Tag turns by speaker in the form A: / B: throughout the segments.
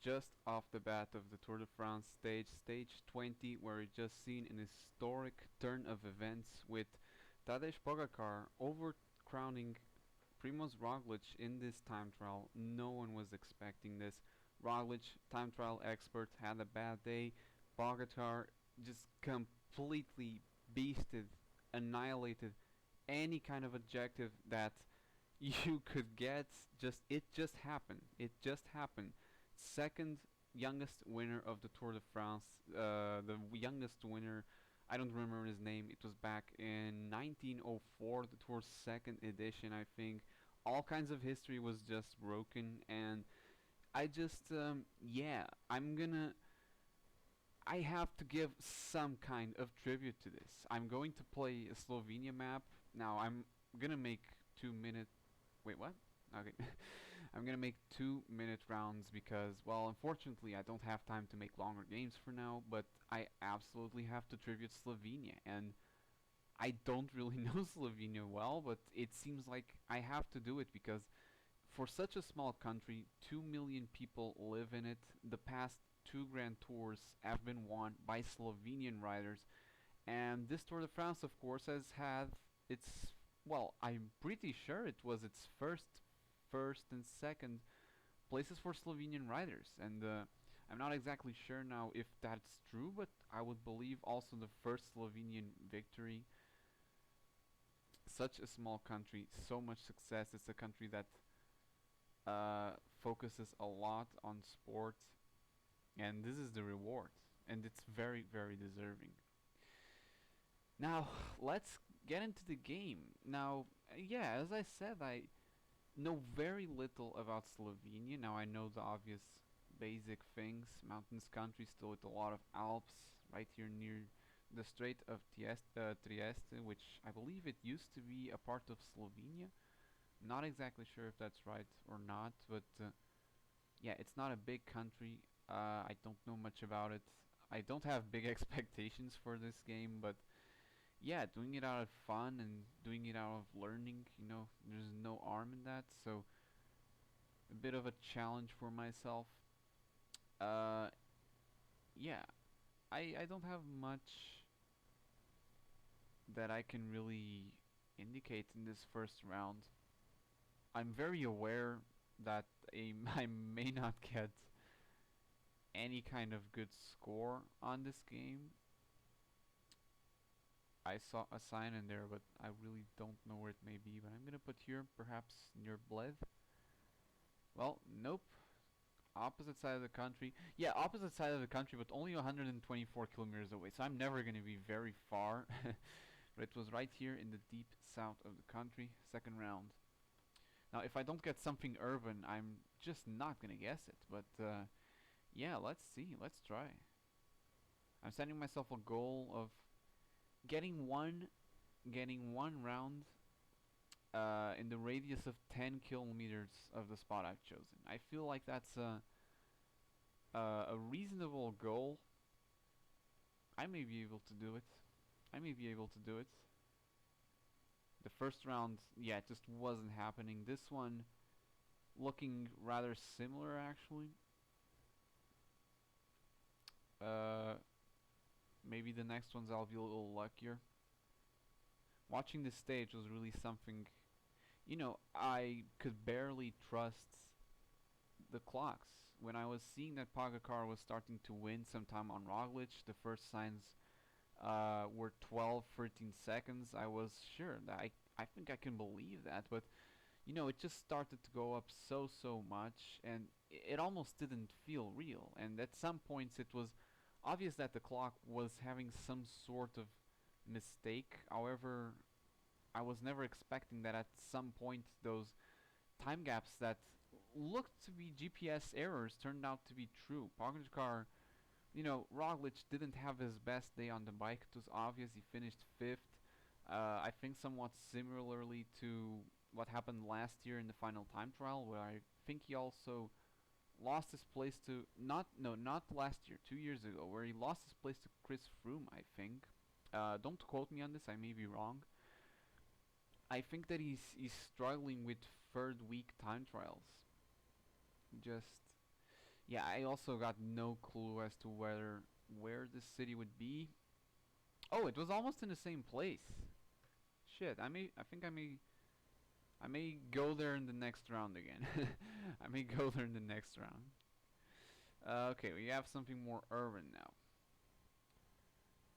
A: just off the bat of the Tour de France stage 20, where we just seen an historic turn of events with Tadej Pogacar overcrowning Primoz Roglic in this time trial. No one was expecting this. Roglic, time trial expert, had a bad day. Pogacar just completely beasted, annihilated any kind of objective that you could get. It just happened. It just happened. Second youngest winner of the Tour de France. The youngest winner. I don't remember his name. It was back in 1904, the tour's second edition, I think. All kinds of history was just broken, and I just, yeah, I have to give some kind of tribute to this. I'm going to play a Slovenia map. Now, I'm gonna make 2 minute. Wait, what? Okay. I'm gonna make 2 minute rounds because, well, unfortunately, I don't have time to make longer games for now, but I absolutely have to tribute Slovenia. And I don't really know Slovenia well, but it seems like I have to do it because for such a small country, 2 million people live in it. The past two Grand Tours have been won by Slovenian riders, and this Tour de France, of course, has had its, well, I'm pretty sure it was its first and second places for Slovenian riders, and I'm not exactly sure now if that's true, but I would believe also the first Slovenian victory. Such a small country, so much success. It's a country that focuses a lot on sport, and this is the reward, and it's very, very deserving. Now, let's get into the game. Now, yeah, as I said, I know very little about Slovenia. Now, I know the obvious basic things. Mountainous country, still with a lot of Alps, right here near the Strait of Trieste, which I believe it used to be a part of Slovenia. Not exactly sure if that's right or not, but yeah, it's not a big country. I don't know much about it. I don't have big expectations for this game, but yeah, doing it out of fun and doing it out of learning, there's no harm in that, so a bit of a challenge for myself. Uh, yeah, I don't have much that I can really indicate in this first round. I'm very aware that I may not get any kind of good score on this game. I saw a sign in there, but I really don't know where it may be. But I'm gonna put here, perhaps near Bled. Well, nope. Opposite side of the country. Yeah, opposite side of the country, but only 124 kilometers away. So I'm never gonna be very far. But it was right here in the deep south of the country. Second round. Now, if I don't get something urban, I'm just not gonna guess it. But yeah, let's see. Let's try. I'm setting myself a goal of getting one round in the radius of 10 kilometers of the spot I've chosen. I feel like that's a reasonable goal. I may be able to do it. I may be able to do it. The first round, yeah, it just wasn't happening. This one looking rather similar, actually. Maybe the next ones I'll be a little luckier. Watching this stage was really something. I could barely trust the clocks. When I was seeing that Pogacar was starting to win sometime on Roglic, the first signs were 12, 13 seconds. I was sure that I think I can believe that, but it just started to go up so much, and it almost didn't feel real. And at some points, it was obvious that the clock was having some sort of mistake. However, I was never expecting that at some point those time gaps that looked to be GPS errors turned out to be true. Pogacar, Roglic didn't have his best day on the bike. It was obvious. He finished fifth. I think somewhat similarly to what happened last year in the final time trial, where I think he also lost his place to not last year, 2 years ago, where he lost his place to Chris Froome, I think. Don't quote me on this, I may be wrong. I think that he's struggling with third week time trials. Just Yeah, I also got no clue as to where this city would be. Oh, it was almost in the same place. Shit, I may go there in the next round again. I may go there in the next round. Okay, we have something more urban now.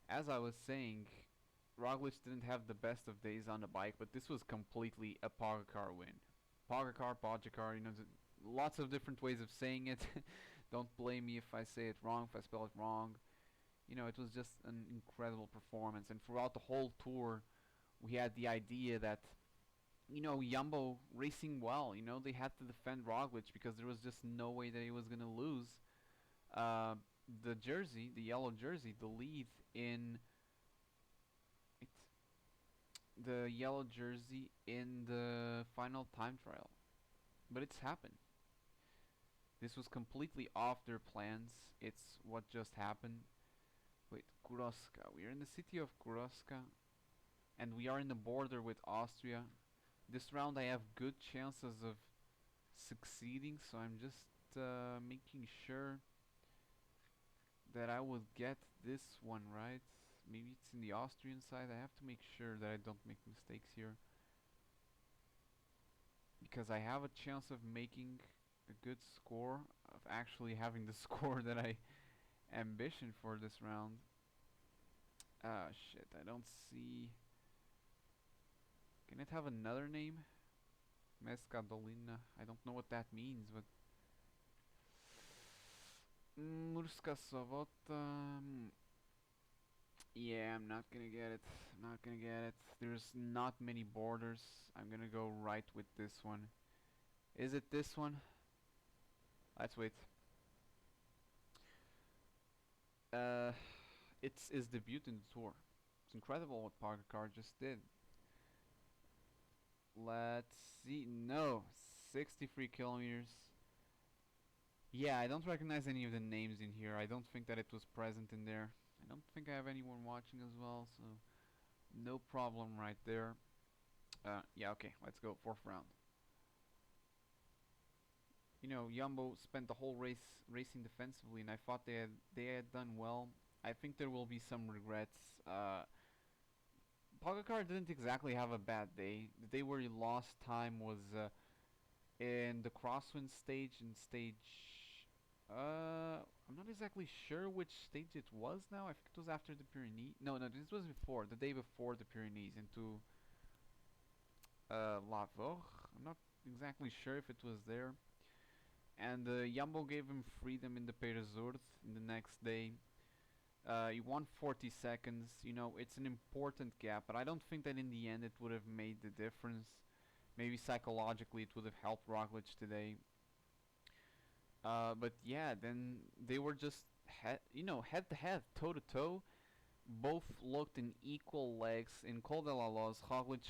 A: As I was saying, Roglic didn't have the best of days on the bike, but this was completely a Pogacar win. Pogacar, lots of different ways of saying it. Don't blame me if I say it wrong, if I spell it wrong. It was just an incredible performance, and throughout the whole tour, we had the idea that, Jumbo racing well. They had to defend Roglic because there was just no way that he was gonna lose. Uh, the yellow jersey, the lead in it, the yellow jersey in the final time trial. But it's happened. This was completely off their plans. It's what just happened. Wait, Kuroska. We are in the city of Kuroska, and we are in the border with Austria. This round I have good chances of succeeding, so I'm just making sure that I will get this one right. Maybe it's in the Austrian side. I have to make sure that I don't make mistakes here, because I have a chance of making a good score, of actually having the score that I ambition for this round. Ah, shit, I don't see. Can it have another name? Mescadolina. I don't know what that means, but Murska Sobota. Yeah, I'm not gonna get it. I'm not gonna get it. There's not many borders. I'm gonna go right with this one. Is it this one? Let's wait. Uh, it's his debut in the tour. It's incredible what Pogacar just did. Let's see. No, 63 kilometers. Yeah, I don't recognize any of the names in here. I don't think that it was present in there. I don't think I have anyone watching as well, so no problem right there. Yeah, okay, let's go. Fourth round. Jumbo spent the whole race racing defensively, and I thought they had done well. I think there will be some regrets. Pogacar didn't exactly have a bad day. The day where he lost time was in the crosswind stage, in stage. I'm not exactly sure which stage it was now. I think it was after the Pyrenees. No, no, this was before, the day before the Pyrenees, into La Vogue. I'm not exactly sure if it was there. And Jumbo gave him freedom in the Peresurt in the next day. He won 40 seconds. It's an important gap, but I don't think that in the end it would have made the difference. Maybe psychologically it would have helped Roglic today. But yeah, then they were just head to head, toe to toe. Both looked in equal legs. In Col de la Loz, Roglic.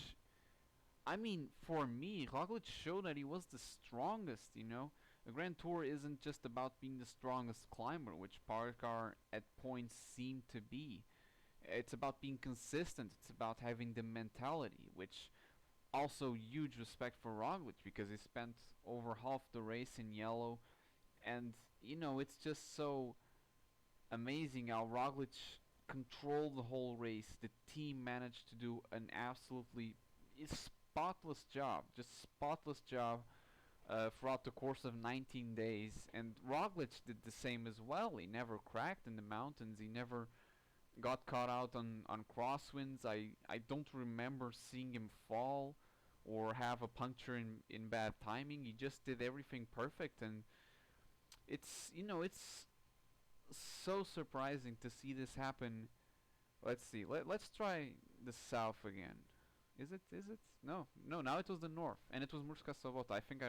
A: I mean, for me, Roglic showed that he was the strongest. A Grand Tour isn't just about being the strongest climber, which Pogacar at points seemed to be. It's about being consistent. It's about having the mentality, which also huge respect for Roglic, because he spent over half the race in yellow, and it's just so amazing how Roglic controlled the whole race. The team managed to do an absolutely spotless job, just spotless job throughout the course of 19 days. And Roglic did the same as well. He never cracked in the mountains. He never got caught out on crosswinds. I don't remember seeing him fall or have a puncture in bad timing. He just did everything perfect, and it's so surprising to see this happen. Let's see. Let's try the south again. Is it? Is it? No, no. Now it was the north, and it was Murska Sobota. I think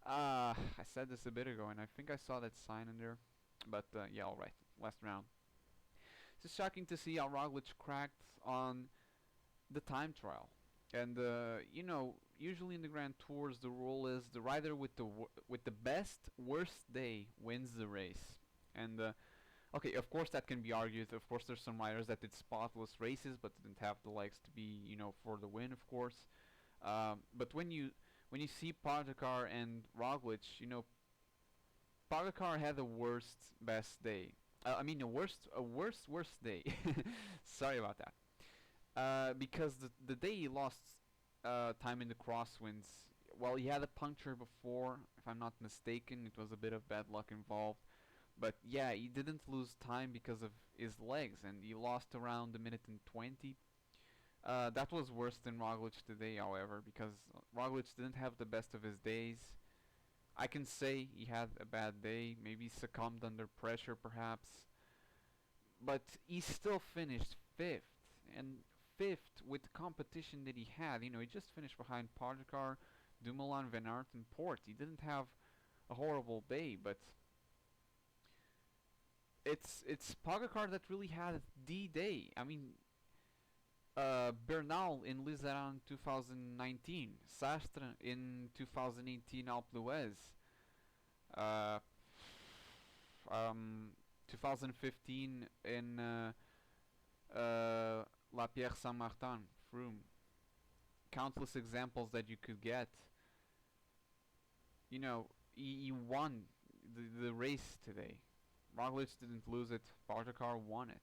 A: I said this a bit ago, and I think I saw that sign in there. But yeah, all right. Last round. It's shocking to see how Roglic cracked on the time trial. And usually in the Grand Tours, the rule is the rider with the best worst day wins the race. And okay, of course that can be argued. Of course, there's some riders that did spotless races, but didn't have the legs to be for the win, of course. But when you see Pogacar and Roglic, Pogacar had the worst best day. I mean, worst day. Sorry about that. Because the day he lost time in the crosswinds, well, he had a puncture before, if I'm not mistaken. It was a bit of bad luck involved. But yeah, he didn't lose time because of his legs, and he lost around a minute and 20. That was worse than Roglic today, however, because Roglic didn't have the best of his days. I can say he had a bad day, maybe succumbed under pressure perhaps, but he still finished fifth, and fifth with the competition that he had. He just finished behind Pogacar, Dumoulin, Van Aert, and Port. He didn't have a horrible day, but it's Pogacar that really had the day. I mean, Bernal in Lizaran 2019, Sastre in 2018 Alpe d'Huez, uh, 2015 in La Pierre Saint-Martin, Froome. Countless examples that you could get. He won the race today. Roglic didn't lose it. Pogacar won it.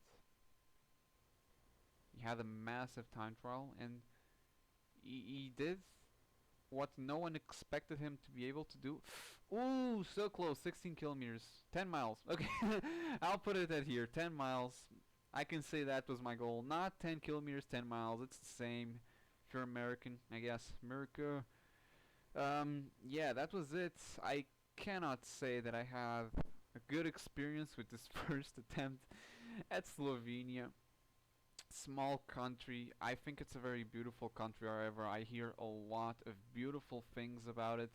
A: He had a massive time trial, and he did what no one expected him to be able to do. Ooh, so close. 16 kilometers. 10 miles. Okay, I'll put it at here. 10 miles. I can say that was my goal. Not 10 kilometers, 10 miles. It's the same. If you're American, I guess. America. Yeah, that was it. I cannot say that I have a good experience with this first attempt at Slovenia. Small country. I think it's a very beautiful country. However, I hear a lot of beautiful things about it.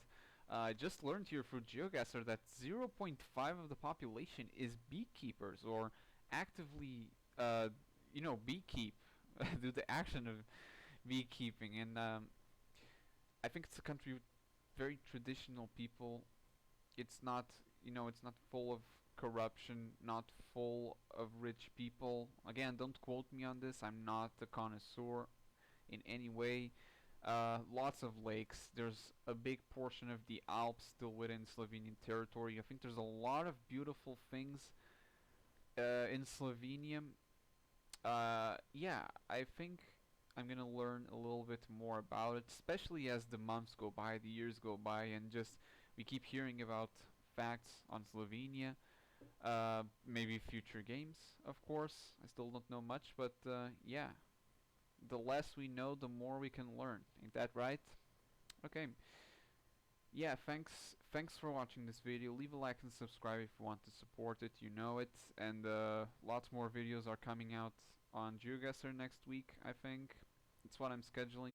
A: I just learned here through GeoGuessr that 0.5 of the population is beekeepers, or actively, beekeep, do the action of beekeeping. And I think it's a country with very traditional people. It's not full of corruption, not full of rich people. Again, don't quote me on this. I'm not a connoisseur in any way. Lots of lakes. There's a big portion of the Alps still within Slovenian territory. I think there's a lot of beautiful things in Slovenia. Yeah, I think I'm gonna learn a little bit more about it, especially as the months go by, the years go by, and just we keep hearing about facts on Slovenia. Maybe future games, of course. I still don't know much, but yeah. The less we know, the more we can learn. Ain't that right? Okay. Yeah, thanks for watching this video. Leave a like and subscribe if you want to support it, you know it. And lots more videos are coming out on GeoGuessr next week, I think. It's what I'm scheduling.